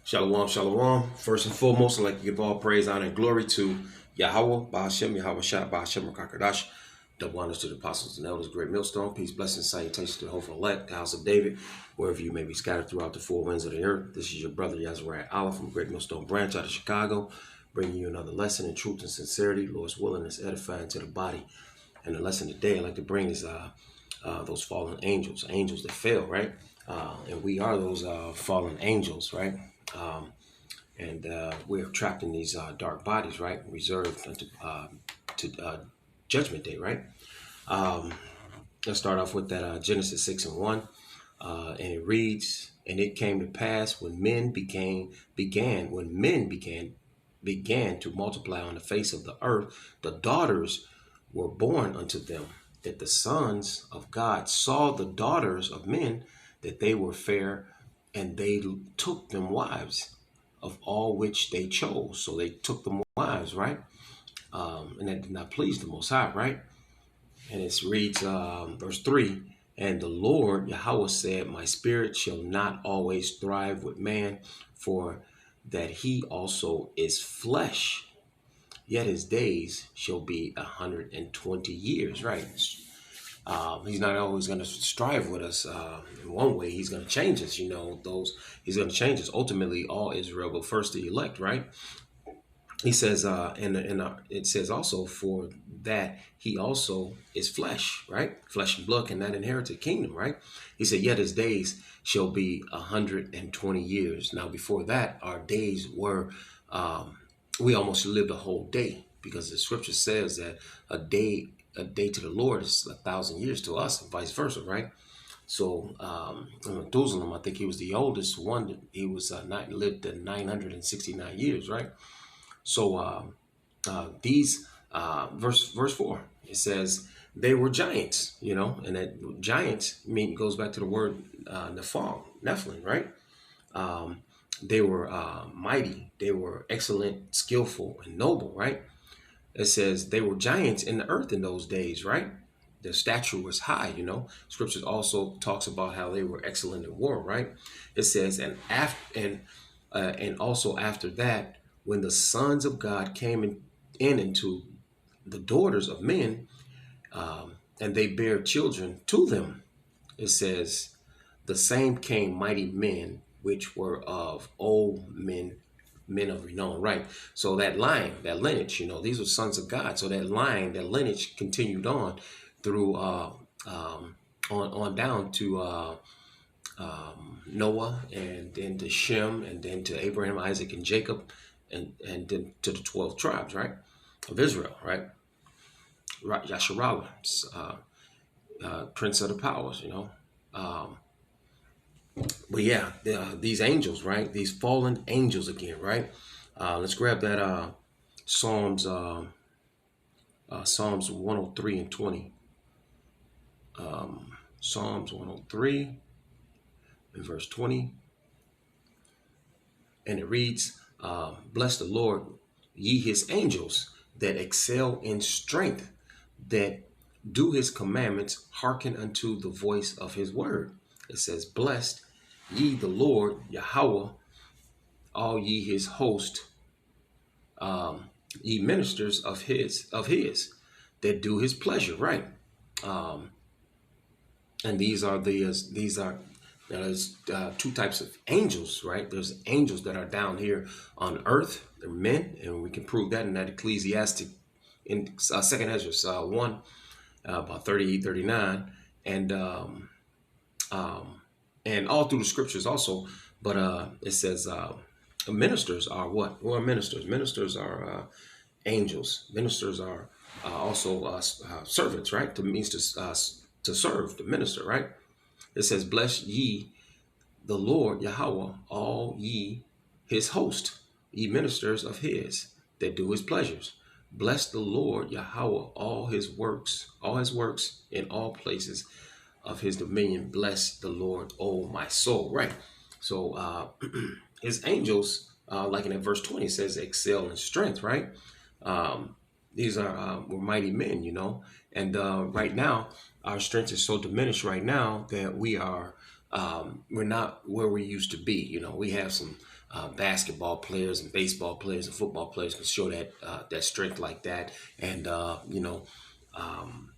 Shalom, shalom. First and foremost, I'd like to give all praise, honor, and glory to Yahweh, Bahashem, Yahweh Shah, Bahashem, Rakakadash. Double honors to the apostles and elders, great millstone. Peace, blessings, salutations to the hopeful elect, the house of David, wherever you may be scattered throughout the four winds of the earth. This is your brother Yazariah Allah from Great Millstone Branch out of Chicago, bringing you another lesson in truth and sincerity. Lord's willing is edifying to the body. And the lesson today I'd like to bring is those fallen angels, angels that fell, right? And we are those fallen angels, right? And we're trapped in these dark bodies, right? Reserved to Judgment Day, right? Let's start off with that Genesis 6:1, and it reads, "And it came to pass when men began to multiply on the face of the earth, the daughters were born unto them, that the sons of God saw the daughters of men, that they were fair, and they took them wives of all which they chose." So they took them wives, right? And that did not please the Most High, right? And it reads, verse 3, "And the Lord Yahweh said, My spirit shall not always thrive with man, for that he also is flesh, yet his days shall be 120 years," right? He's not always going to strive with us. In one way, he's going to change us. He's going to change us. Ultimately, all Israel, but first the elect, right? He says, it says also, for that he also is flesh, right? Flesh and blood cannot inherit the kingdom, right? He said, yet his days shall be 120 years. Now, before that, our days were, we almost lived a whole day, because the scripture says that a day to the Lord is 1,000 years to us, and vice versa, right? So, Methuselah, I think he was the oldest one. He was lived 969 years, right? So these verse 4, it says they were giants, and that giants goes back to the word Nephilim, right? They were mighty, they were excellent, skillful, and noble, right? It says they were giants in the earth in those days, right? Their stature was high, Scripture also talks about how they were excellent in war, right? It says, and also after that, when the sons of God came into the daughters of men, and they bare children to them, it says, the same came mighty men, which were of old men of renown, right? So that line, that lineage, these were sons of God. So that line, that lineage continued on through on down to Noah, and then to Shem, and then to Abraham, Isaac, and Jacob, and then to the 12 tribes, right, of Israel, right? Yasharallah, Prince of the Powers, But yeah, these angels, right? These fallen angels again, right? Let's grab that Psalms 103 and 20. Psalms 103 and verse 20. And it reads, "Bless the Lord, ye his angels that excel in strength, that do his commandments, hearken unto the voice of his word." It says, "Blessed ye the Lord Yahweh, all ye his host, ye ministers of his that do his pleasure," right? And there's two types of angels, right? There's angels that are down here on earth. They're men, and we can prove that in that Ecclesiastic in Second Ezra 1, about 38, 39, and all through the scriptures also. But it says ministers are what? Who are ministers? Ministers are angels. Ministers are also servants, right? It means to serve, to minister, right? It says, "Bless ye the Lord Yahweh, all ye his host, ye ministers of his that do his pleasures. Bless the Lord Yahweh, all his works in all places of his dominion. Bless the Lord, O my soul," right? So his angels, like in that verse 20, it says excel in strength, right? These are we're mighty men, and right now our strength is so diminished right now that we're not where we used to be. We have some basketball players and baseball players and football players can show that strength like that. And um,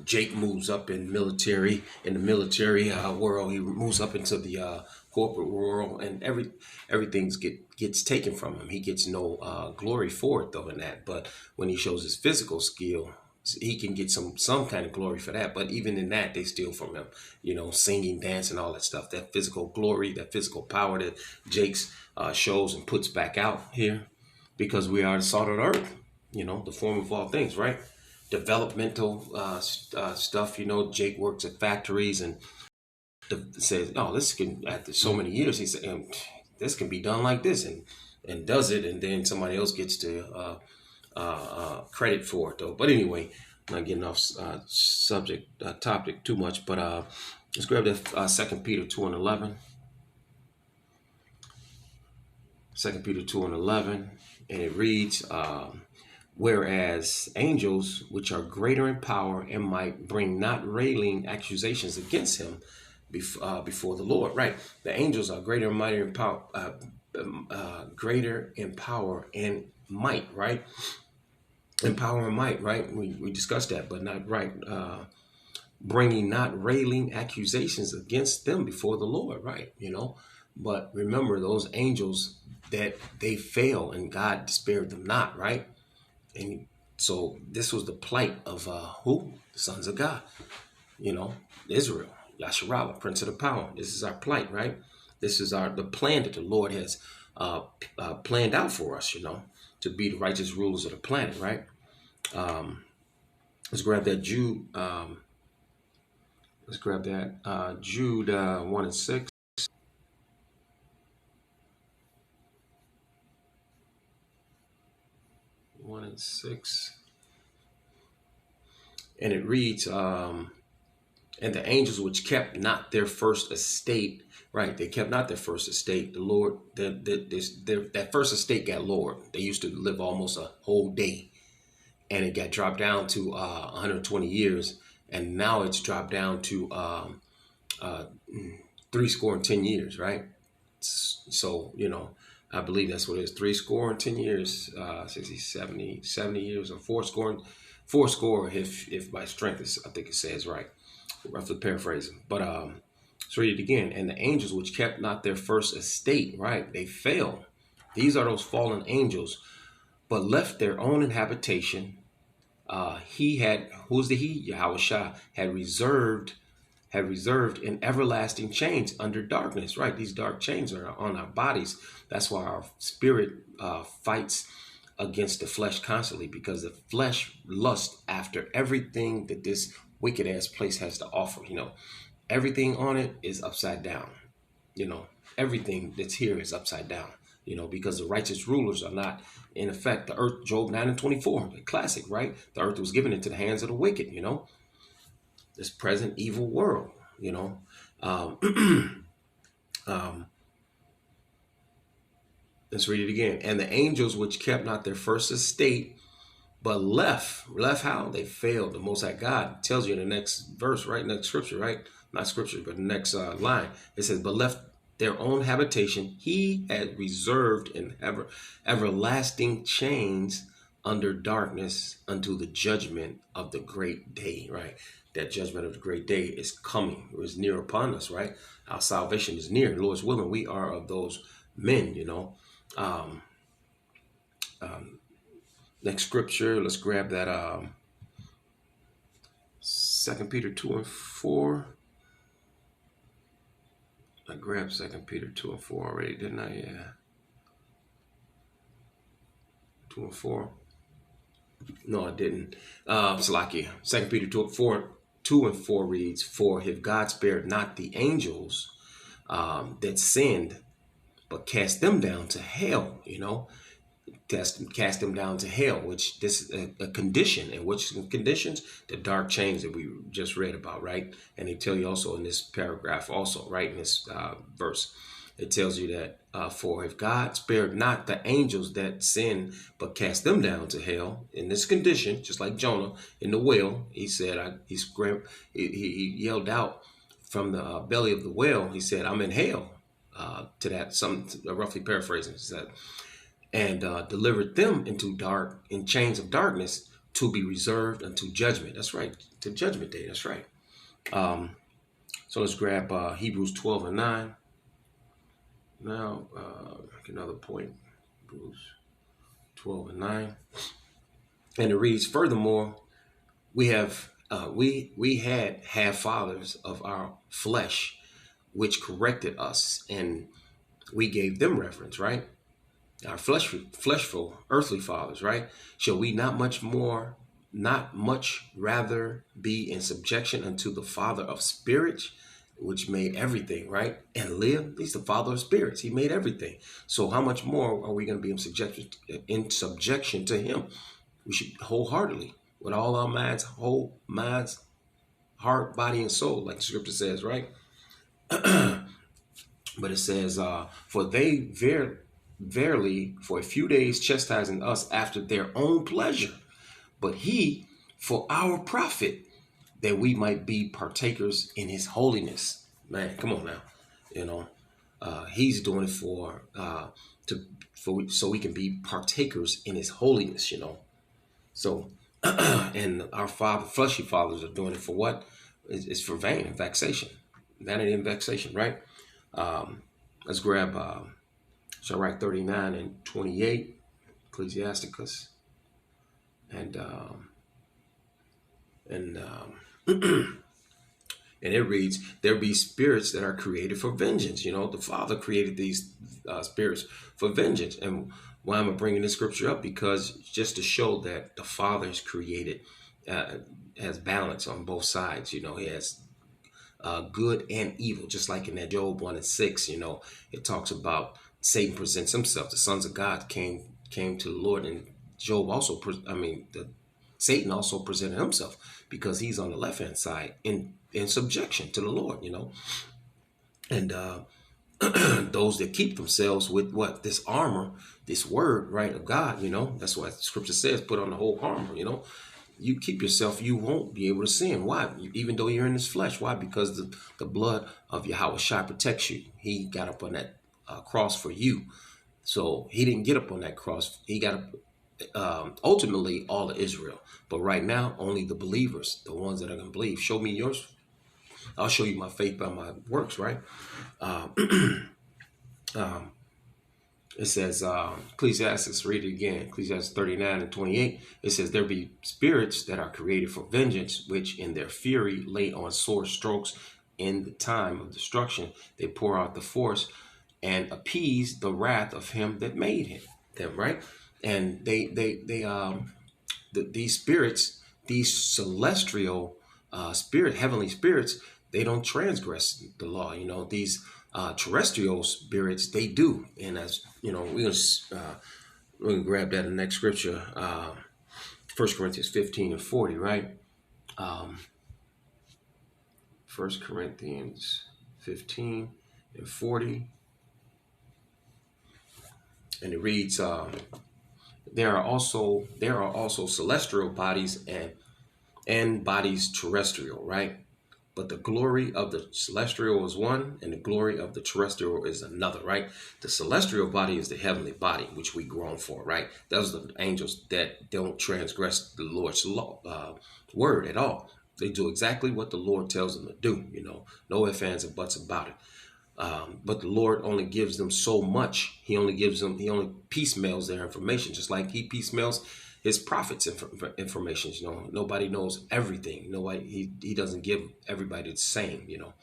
Jake moves up in the military world. He moves up into the corporate world, and everything's gets taken from him. He gets no glory for it though in that. But when he shows his physical skill, he can get some kind of glory for that. But even in that, they steal from him. Singing, dancing, all that stuff. That physical glory, that physical power that Jake's shows and puts back out here, because we are the salt of the earth. The form of all things, right? Developmental stuff. Jake works at factories and says, "Oh, this can." After so many years, he said, "This can be done like this," and does it, and then somebody else gets to credit for it, though. But anyway, I'm not getting off topic too much. But let's grab that 2 Peter 2:11. 2 Peter 2:11, and it reads. Whereas angels, which are greater in power and might, bring not railing accusations against him before the Lord. Right? The angels are greater and mightier in power, greater in power and might. Right? In power and might. Right? We discussed that, but not right. Bringing not railing accusations against them before the Lord. Right? But remember, those angels that they fail and God spared them not. Right? And so this was the plight of who? The sons of God, Israel, Yasharallah, Prince of the Power. This is our plight, right? This is the plan that the Lord has planned out for us, to be the righteous rulers of the planet, right? Let's grab that Jude. Jude 1:6. 1:6. And it reads, and the angels which kept not their first estate, right? They kept not their first estate. The Lord, that first estate got lowered. They used to live almost a whole day, and it got dropped down to 120 years, and now it's dropped down to 10 years, right? So, I believe that's what it is. 10 years, 60, 70 years, or four score if by strength is, I think it says right, roughly paraphrasing. But let's read it again. And the angels which kept not their first estate, right? They fell. These are those fallen angels, but left their own habitation. Who's the he? Yahushua had reserved in everlasting chains under darkness, right? These dark chains are on our bodies. That's why our spirit fights against the flesh constantly, because the flesh lusts after everything that this wicked ass place has to offer. Everything on it is upside down. Everything that's here is upside down. Because the righteous rulers are not in effect. The earth, Job 9:24, the classic, right? The earth was given into the hands of the wicked. This present evil world. Let's read it again. And the angels which kept not their first estate, but left how? They failed. The Most High God tells you in the next verse, right? Next scripture, right? Not scripture, but the next line. It says, but left their own habitation, he had reserved in everlasting chains under darkness unto the judgment of the great day, right? That judgment of the great day is coming. It was near upon us, right? Our salvation is near. Lord's willing, we are of those men, Next scripture, let's grab that 2 Peter 2:4. I grabbed 2 Peter 2:4 already, didn't I? Yeah. 2:4. No, I didn't. Salakia. 2 Peter 2:4 reads, for if God spared not the angels that sinned, but cast them down to hell, cast them down to hell, which this is a condition. And which conditions? The dark chains that we just read about, right? And they tell you also in this paragraph also, right, in this verse, it tells you that for if God spared not the angels that sinned, but cast them down to hell in this condition, just like Jonah in the whale, he said, he yelled out from the belly of the whale, he said, I'm in hell. to that, some roughly paraphrasing is that, and delivered them in chains of darkness to be reserved unto judgment. That's right, to judgment day. That's right. Um, so let's grab Hebrews 12 and 9. Now, another point, Hebrews 12 and 9. And it reads, furthermore, we had fathers of our flesh, which corrected us, and we gave them reference, right? Our fleshful, earthly fathers, right? Shall we not much rather be in subjection unto the Father of spirits, which made everything, right? And live? He's the Father of spirits. He made everything. So how much more are we going to be in subjection to him? We should wholeheartedly, with all our whole minds, heart, body, and soul, like the scripture says, right? But it says, for they verily for a few days chastising us after their own pleasure, but he for our profit, that we might be partakers in his holiness. Man, come on now. You know, he's doing it so we can be partakers in his holiness, you know. So, and our fleshly fathers are doing it for what? It's for vain and vexation, vanity and vexation, right? Let's grab, so I write 39 and 28, Ecclesiasticus, and and it reads, there be spirits that are created for vengeance. You know, the Father created these spirits for vengeance. And why am I bringing this scripture up? Because just to show that the Father is created, has balance on both sides. You know, he has good and evil, just like in that Job 1 and 6, you know, it talks about Satan presents himself. The sons of God came to the Lord, and Job also, Satan also presented himself because he's on the left-hand side in subjection to the Lord, you know. And those that keep themselves with what? This armor, this word, right, of God, you know. That's why the scripture says, put on the whole armor, you know. You keep yourself, you won't be able to sin. Why? Even though you're in this flesh. Why? Because the blood of Yahweh Shai protects you. He got up on that cross for you. So he didn't get up on that cross. He got up, ultimately, all of Israel. But right now, only the believers, the ones that are going to believe. Show me yours. I'll show you my faith by my works, right? It says, Ecclesiastes, read it again, Ecclesiastes 39 and 28. It says, there be spirits that are created for vengeance, which in their fury lay on sore strokes. In the time of destruction, they pour out the force and appease the wrath of him that made them, right? And these spirits, these celestial heavenly spirits, they don't transgress the law. You know, these terrestrial spirits, they do. And as you know, we're gonna grab that in the next scripture, 1 Corinthians 15 and 40, right? 1 Corinthians 15 and 40. And it reads, there are also celestial bodies and bodies terrestrial, right? But the glory of the celestial is one, and the glory of the terrestrial is another, right? The celestial body is the heavenly body, which we groan for, right? Those are the angels that don't transgress the Lord's law, word at all. They do exactly what the Lord tells them to do, you know, no ifs, ands, and buts about it. But the Lord only gives them so much. He only piecemeals their information, just like he piecemeals his prophets' information. You know, nobody knows everything. Nobody, he doesn't give everybody the same, you know.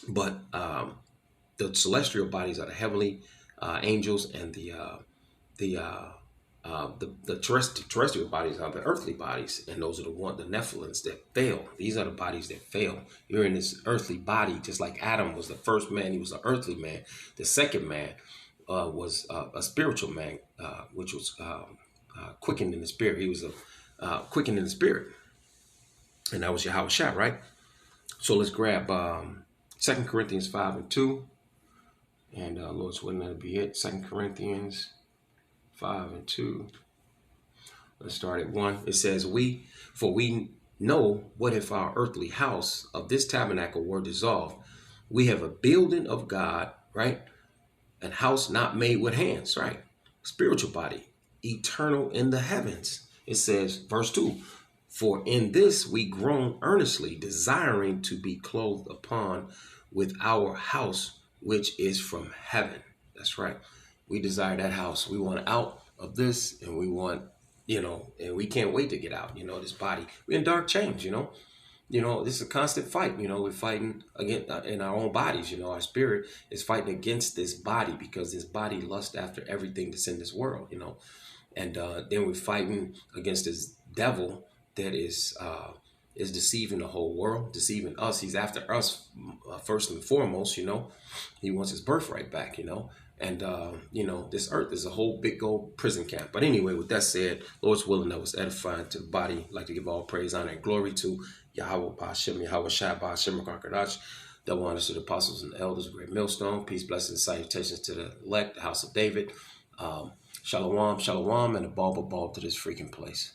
But the celestial bodies are the heavenly angels, and the terrestrial bodies are the earthly bodies, and those are the Nephilims that fail. These are the bodies that fail. You're in this earthly body, just like Adam was the first man. He was an earthly man. The second man was a spiritual man, which was quickened in the spirit. He was quickened in the spirit, and that was Yahweh Shai, right? So let's grab 2 Corinthians 5 and 2, and Lord's willing, that'll be it. 2 Corinthians 5 and 2. Let's start at 1. It says, we know what if our earthly house of this tabernacle were dissolved, We have a building of God, right? A house not made with hands, right? Spiritual body, eternal in the heavens. It says, verse 2, for in this we groan earnestly, desiring to be clothed upon with our house, which is from heaven. That's right. We desire that house. We want out of this, and we want, and we can't wait to get out, this body. We're in dark chains, this is a constant fight. We're fighting against in our own bodies. Our spirit is fighting against this body because this body lusts after everything that's in this world. And then we're fighting against this devil that is deceiving the whole world, deceiving us. He's after us first and foremost. He wants his birthright back. And this earth is a whole big old prison camp. But anyway, with that said, Lord's willing, that was edifying to the body. I'd like to give all praise, honor, and glory to Yahweh Ba'Shem, Yahweh Shai Ba'Shem Karkadash. Double honors to the apostles and the elders, great millstone. Peace, blessings, salutations to the elect, the house of David. Shalom, shalom, and a bulb to this freaking place.